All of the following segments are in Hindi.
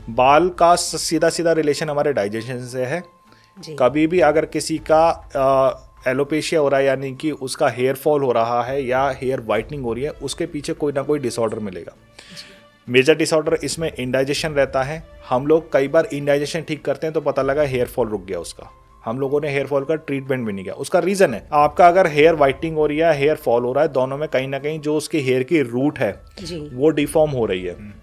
बाल का सीधा सीधा रिलेशन हमारे डाइजेशन से है। कभी भी अगर किसी का एलोपेशिया हो रहा है, यानी कि उसका हेयर फॉल हो रहा है या हेयर वाइटनिंग हो रही है, उसके पीछे कोई ना कोई डिसऑर्डर मिलेगा। मेजर डिसऑर्डर इसमें इंडाइजेशन रहता है। हम लोग कई बार इंडाइजेशन ठीक करते हैं तो पता लगा हेयर फॉल रुक गया उसका, हम लोगों ने हेयर फॉल का ट्रीटमेंट भी नहीं किया। उसका रीजन है आपका अगर हेयर वाइटनिंग हो रही है, हेयर फॉल हो रहा है, दोनों में कहीं ना कहीं जो उसके हेयर की रूट है वो डिफॉर्म हो रही है।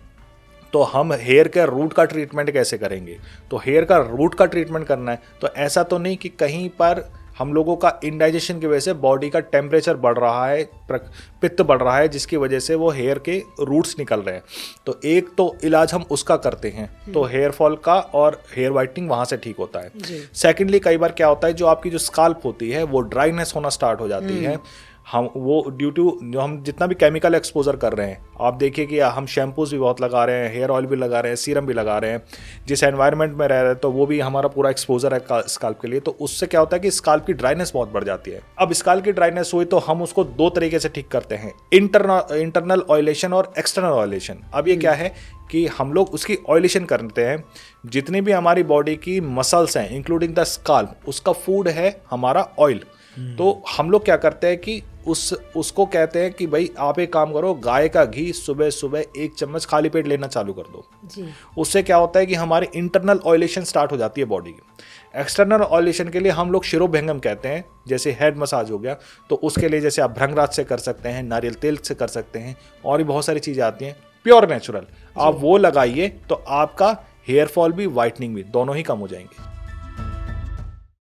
तो हम हेयर के रूट का ट्रीटमेंट कैसे करेंगे? तो हेयर का रूट का ट्रीटमेंट करना है तो ऐसा तो नहीं कि कहीं पर हम लोगों का इंडाइजेशन की वजह से बॉडी का टेम्परेचर बढ़ रहा है, पित्त बढ़ रहा है, जिसकी वजह से वो हेयर के रूट्स निकल रहे हैं। तो एक तो इलाज हम उसका करते हैं, तो हेयर फॉल का और हेयर वाइटनिंग वहां से ठीक होता है। सेकेंडली, कई बार क्या होता है, जो आपकी जो स्काल्प होती है वो ड्राइनेस होना स्टार्ट हो जाती है। हम वो ड्यू टू जो हम जितना भी केमिकल एक्सपोजर कर रहे हैं, आप देखिए कि हम शैम्पूज भी बहुत लगा रहे हैं, हेयर ऑयल भी लगा रहे हैं, सीरम भी लगा रहे हैं, जिस एनवायरनमेंट में रह रहे हैं तो वो भी हमारा पूरा एक्सपोजर है स्काल्प के लिए। तो उससे क्या होता है कि स्काल्प की ड्राइनेस बहुत बढ़ जाती है। अब स्काल्प की ड्राइनेस हुई तो हम उसको दो तरीके से ठीक करते हैं, इंटरनल ऑयलेशन और एक्सटर्नल ऑयलेशन। अब ये क्या है कि हम लोग उसकी ऑयलेशन करते हैं। जितनी भी हमारी बॉडी की मसल्स हैं इंक्लूडिंग द स्काल्प, उसका फूड है हमारा ऑयल। तो हम लोग क्या करते हैं कि उसको कहते हैं कि भाई आप एक काम करो, गाय का घी सुबह सुबह 1 चम्मच खाली पेट लेना चालू कर दो जी। उससे क्या होता है कि हमारी इंटरनल ऑयलेशन स्टार्ट हो जाती है बॉडी की। एक्सटर्नल ऑयलेशन के लिए हम लोग शिरोभंगम कहते हैं, जैसे हेड मसाज हो गया, तो उसके लिए जैसे आप भृंगराज से कर सकते हैं, नारियल तेल से कर सकते हैं, और भी बहुत सारी चीजें आती हैं प्योर नेचुरल। आप वो लगाइए तो आपका हेयर फॉल भी वाइटनिंग भी दोनों ही कम हो जाएंगे।